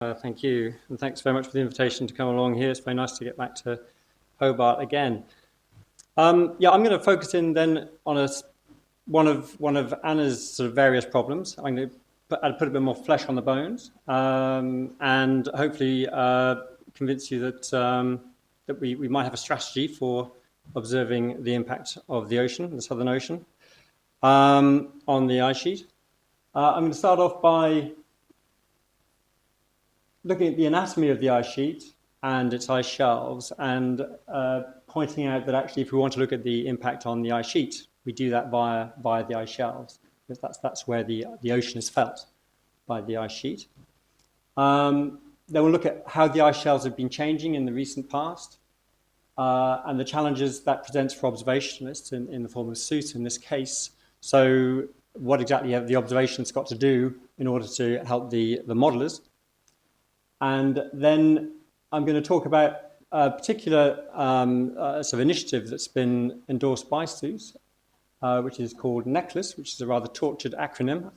Thank you, and thanks very much for the invitation to come along here. It's very nice to get back to Hobart again. I'm going to focus in then on one of Anna's sort of various problems. I'm going to put a bit more flesh on the bones, and hopefully convince you that that we might have a strategy for observing the impact of the ocean, the Southern Ocean, on the ice sheet. I'm going to start off by looking at the anatomy of the ice sheet and its ice shelves, and pointing out that actually if we want to look at the impact on the ice sheet, we do that via the ice shelves, because that's where the ocean is felt by the ice sheet. Then we'll look at how the ice shelves have been changing in the recent past, and the challenges that presents for observationalists in the form of SOOS in this case. So what exactly have the observations got to do in order to help the modelers? And then I'm going to talk about a particular sort of initiative that's been endorsed by SOOS, which is called Nicholls, which is a rather tortured acronym,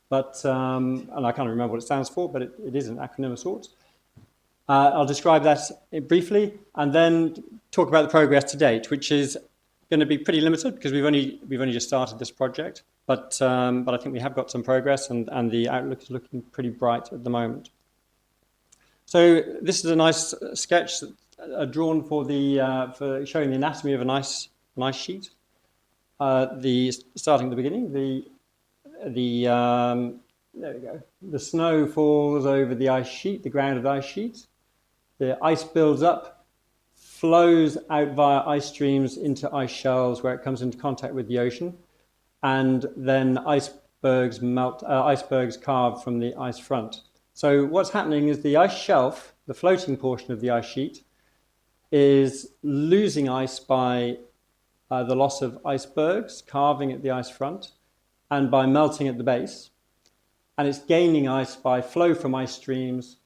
but and I can't remember what it stands for, but it is an acronym of sorts. I'll describe that briefly, and then talk about the progress to date, which is going to be pretty limited because we've only just started this project, but I think we have got some progress, and the outlook is looking pretty bright at the moment. So this is a nice sketch drawn for showing the anatomy of an ice sheet. Starting at the beginning, there we go. The snow falls over the ice sheet, the ground of the ice sheet. The ice builds up, flows out via ice streams into ice shelves where it comes into contact with the ocean, and then icebergs carve from the ice front. So what's happening is the ice shelf, the floating portion of the ice sheet, is losing ice by the loss of icebergs carving at the ice front and by melting at the base. And it's gaining ice by flow from ice streams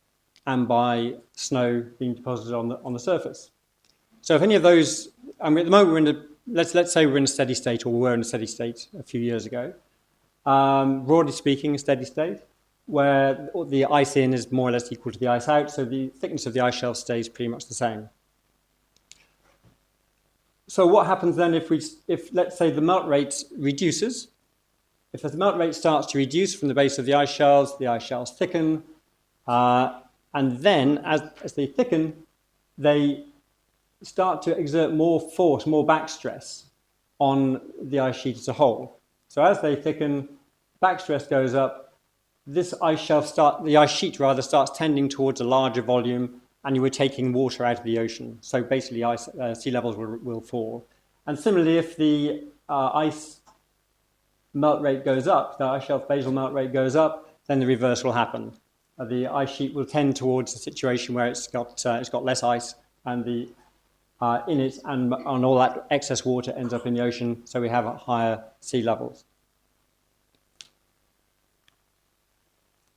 and by snow being deposited on the surface. So if any of those, I mean, at the moment let's say we're in a steady state, or we were in a steady state a few years ago. Broadly speaking, a steady state, where the ice in is more or less equal to the ice out, so the thickness of the ice shelf stays pretty much the same. So what happens then if let's say the melt rate reduces? If the melt rate starts to reduce from the base of the ice shelves thicken, and then as they thicken, they start to exert more force, more backstress on the ice sheet as a whole. So as they thicken, backstress goes up. The ice sheet starts tending towards a larger volume, and you were taking water out of the ocean. So basically, sea levels will fall. And similarly, if the ice melt rate goes up, the ice shelf basal melt rate goes up, then the reverse will happen. The ice sheet will tend towards a situation where it's got less ice, and in it, and all that excess water ends up in the ocean. So we have higher sea levels.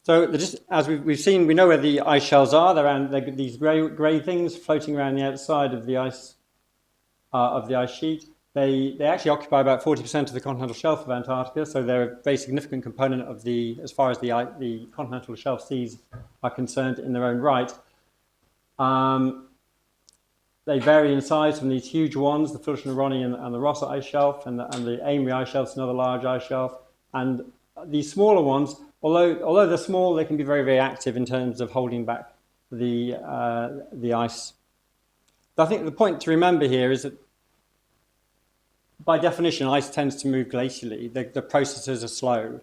So as we've seen, we know where the ice shelves are. They're these grey things floating around the outside of the ice sheet. They actually occupy about 40% of the continental shelf of Antarctica, so they're a very significant component of as far as the continental shelf seas are concerned in their own right. They vary in size from these huge ones, the Fulton-Ronny and the Rossa ice shelf, and the Amery ice shelf is another large ice shelf, and these smaller ones, although they're small, they can be very, very active in terms of holding back the ice. But I think the point to remember here is that by definition, ice tends to move glacially. The processes are slow.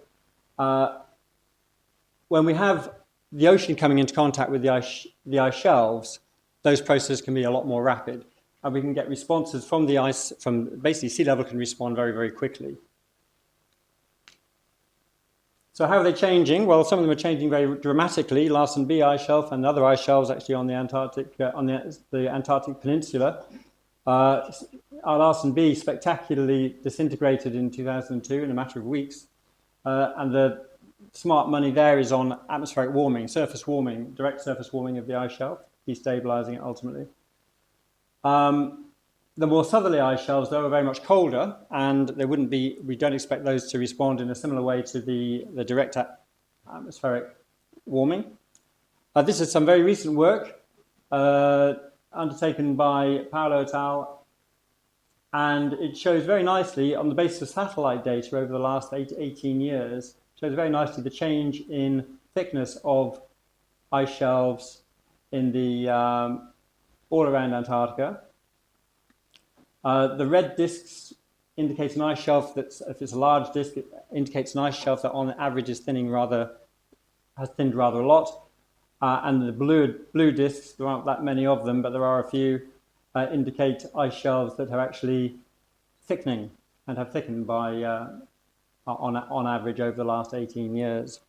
When we have the ocean coming into contact with the ice shelves, those processes can be a lot more rapid, and we can get responses from the ice, from basically sea level can respond very, very quickly. So how are they changing? Well, some of them are changing very dramatically. Larsen B ice shelf and other ice shelves actually on the Antarctic Peninsula. Larsen B spectacularly disintegrated in 2002 in a matter of weeks, and the smart money there is on atmospheric warming, surface warming, direct surface warming of the ice shelf, destabilizing it ultimately. The more southerly ice shelves, though, are very much colder, and we don't expect those to respond in a similar way to the direct atmospheric warming. This is some very recent work undertaken by Paolo et al. And it shows very nicely, on the basis of satellite data over the last 18 years, shows very nicely the change in thickness of ice shelves in the all around Antarctica. The red discs indicate an ice shelf that's, if it's a large disk, it indicates an ice shelf that on average is has thinned rather a lot. And the blue discs, there aren't that many of them, but there are a few, indicate ice shelves that are actually thickening and have thickened by, on average over the last 18 years.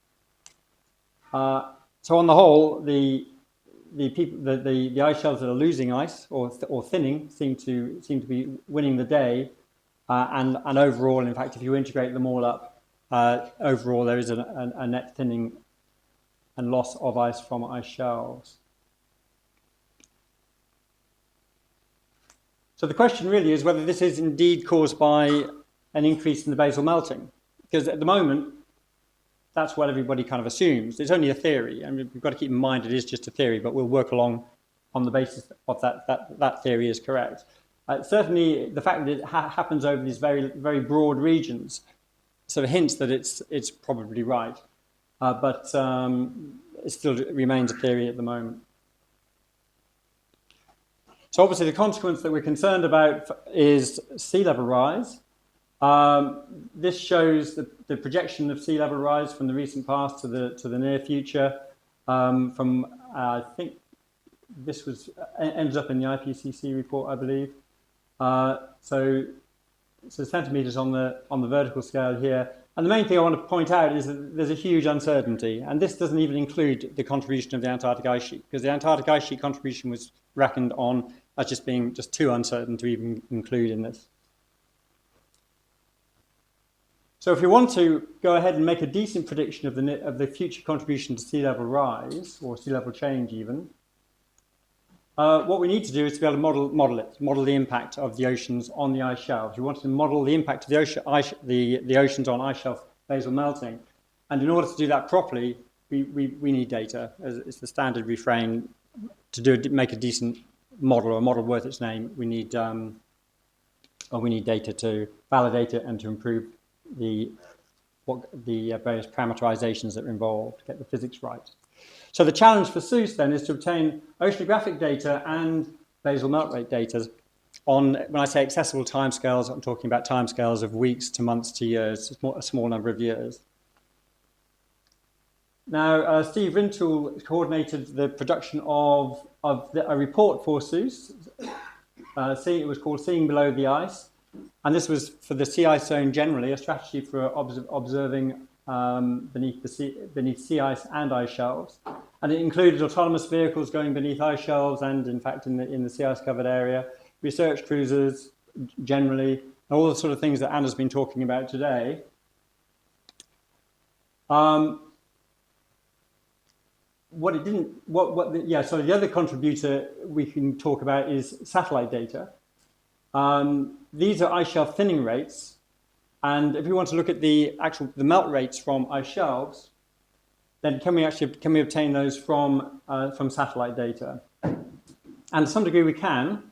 So on the whole, the ice shelves that are losing ice or thinning seem to be winning the day, and overall, in fact, if you integrate them all up, overall there is a net thinning and loss of ice from ice shelves. So the question really is whether this is indeed caused by an increase in the basal melting, because at the moment that's what everybody kind of assumes. It's only a theory, and we've got to keep in mind it is just a theory, but we'll work along on the basis of that theory is correct. Certainly, the fact that it happens over these very, very broad regions sort of hints that it's probably right, but it still remains a theory at the moment. So obviously, the consequence that we're concerned about is sea level rise. This shows the projection of sea level rise from the recent past to the near future. I think this was ends up in the IPCC report, I believe. So centimeters on the vertical scale here. And the main thing I want to point out is that there's a huge uncertainty, and this doesn't even include the contribution of the Antarctic Ice Sheet, because the Antarctic Ice Sheet contribution was reckoned on as just being just too uncertain to even include in this. So if you want to go ahead and make a decent prediction of the future contribution to sea level rise, or sea level change even, what we need to do is to be able to model the impact of the oceans on the ice shelves. We want to model the impact of the oceans on ice shelf basal melting. And in order to do that properly, we need data. It's the standard refrain. To make a decent model, or a model worth its name, we need data to validate it and to improve the various parameterizations that are involved to get the physics right. So the challenge for SOOS then is to obtain oceanographic data and basal melt rate data on, when I say accessible timescales, I'm talking about timescales of weeks to months to years, a small number of years. Now, Steve Rintoul coordinated the production of a report for SOOS. It was called Seeing Below the Ice. And this was for the sea ice zone generally, a strategy for observing beneath sea ice and ice shelves. And it included autonomous vehicles going beneath ice shelves and, in fact, in the sea ice covered area, research cruisers generally, all the sort of things that Anna's been talking about today. The other contributor we can talk about is satellite data. These are ice shelf thinning rates, and if we want to look at the melt rates from ice shelves, then can we obtain those from satellite data? And to some degree we can.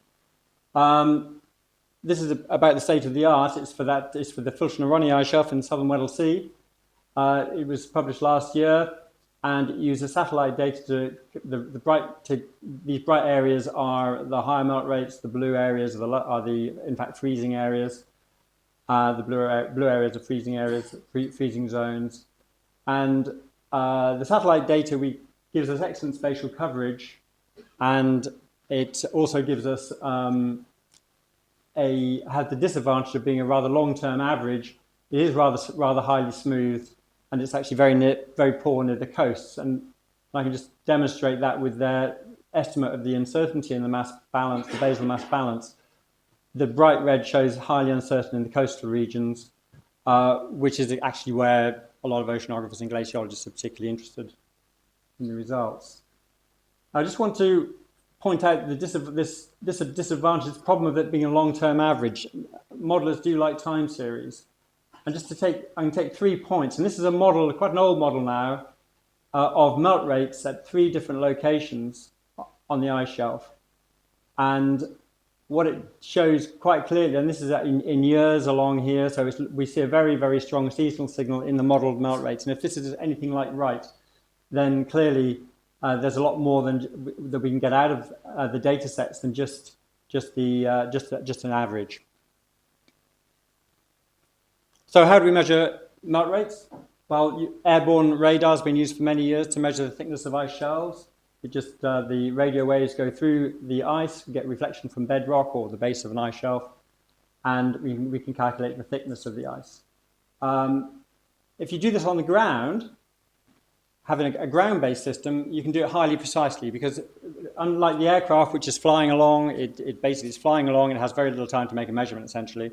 This is about the state of the art. It's for the Filchner-Ronny ice shelf in southern Weddell Sea. It was published last year, and it uses satellite data these bright areas are the higher melt rates. The blue areas are the in fact freezing areas. The blue areas are freezing areas, freezing zones, and the satellite data gives us excellent spatial coverage, and it also gives us has the disadvantage of being a rather long-term average. It is rather highly smooth, and it's actually very poor near the coasts. And I can just demonstrate that with their estimate of the uncertainty in the mass balance, the basal mass balance. The bright red shows highly uncertain in the coastal regions, which is actually where a lot of oceanographers and glaciologists are particularly interested in the results. I just want to point out this disadvantage, this problem of it being a long-term average. Modelers do like time series. And I can take 3 points. And this is a model, quite an old model now, of melt rates at 3 different locations on the ice shelf. And what it shows quite clearly, and this is in years along here, so we see a very, very strong seasonal signal in the modelled melt rates. And if this is anything like right, then clearly there's a lot more that we can get out of the data sets than just an average. So how do we measure melt rates? Well, airborne radar has been used for many years to measure the thickness of ice shelves. The radio waves go through the ice, we get reflection from bedrock or the base of an ice shelf, and we can calculate the thickness of the ice. If you do this on the ground, having a ground-based system, you can do it highly precisely, because unlike the aircraft, which is flying along, it basically is flying along and it has very little time to make a measurement, essentially.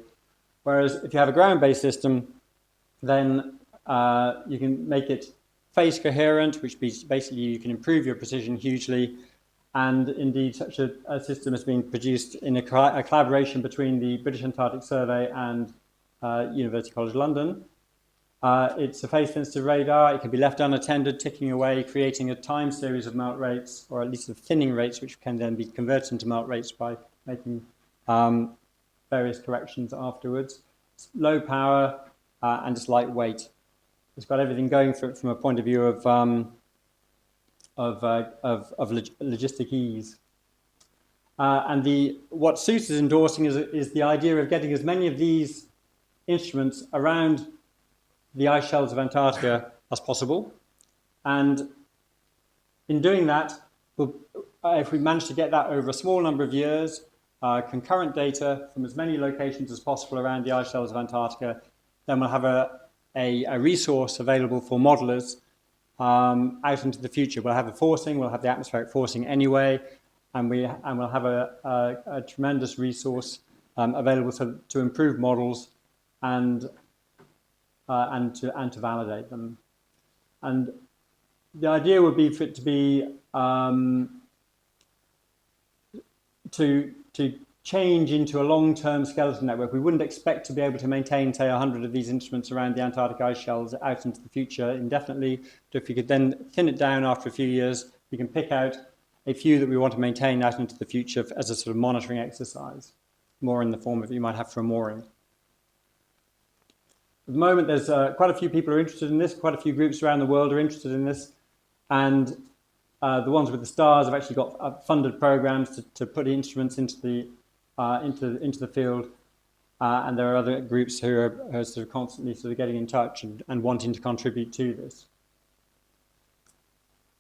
Whereas if you have a ground-based system, then you can make it phase coherent, which basically you can improve your precision hugely. And indeed, such a system has been produced in a collaboration between the British Antarctic Survey and University College London. It's a phase-sensitive radar. It can be left unattended, ticking away, creating a time series of melt rates, or at least of thinning rates, which can then be converted into melt rates by making various corrections afterwards. It's low power and it's lightweight. It's got everything going for it from a point of view of logistic ease. And what SOOS is endorsing is the idea of getting as many of these instruments around the ice shelves of Antarctica as possible. And in doing that, if we manage to get that over a small number of years, concurrent data from as many locations as possible around the ice shelves of Antarctica, then we'll have a resource available for modelers out into the future. We'll have we'll have the atmospheric forcing anyway, and we'll have a tremendous resource available to improve models and to validate them. And the idea would be for it to be to change into a long-term skeleton network. We wouldn't expect to be able to maintain, say, 100 of these instruments around the Antarctic ice shelves out into the future indefinitely. So if we could then thin it down after a few years, we can pick out a few that we want to maintain out into the future as a sort of monitoring exercise, more in the form of you might have for a mooring. At the moment, there's quite a few people are interested in this. Quite a few groups around the world are interested in this. And the ones with the stars have actually got funded programs to put instruments into the field, and there are other groups who are sort of constantly sort of getting in touch and wanting to contribute to this.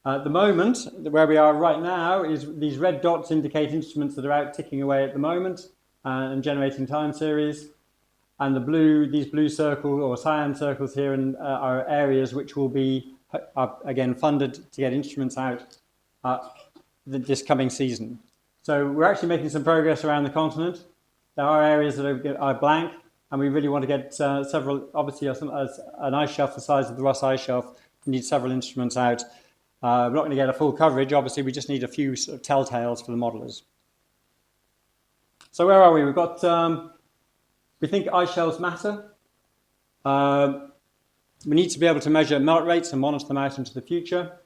At the moment, where we are right now, is these red dots indicate instruments that are out ticking away at the moment and generating time series, and these blue circles or cyan circles here are areas which will be again funded to get instruments out this coming season. So we're actually making some progress around the continent. There are areas that are blank, and we really want to get several, obviously as an ice shelf the size of the Ross Ice Shelf, we need several instruments out. We're not going to get a full coverage, obviously we just need a few sort of telltales for the modelers. So where are we? We've got, we think ice shelves matter. We need to be able to measure melt rates and monitor them out into the future.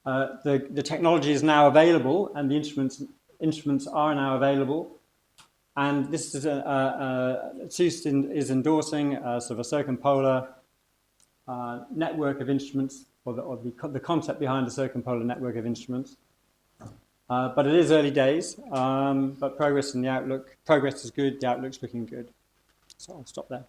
The technology is now available, and the instruments are now available. And this is SOOS is endorsing sort of a circumpolar network of instruments, or the concept behind the circumpolar network of instruments. But it is early days, but progress is good, the outlook's looking good. So I'll stop there.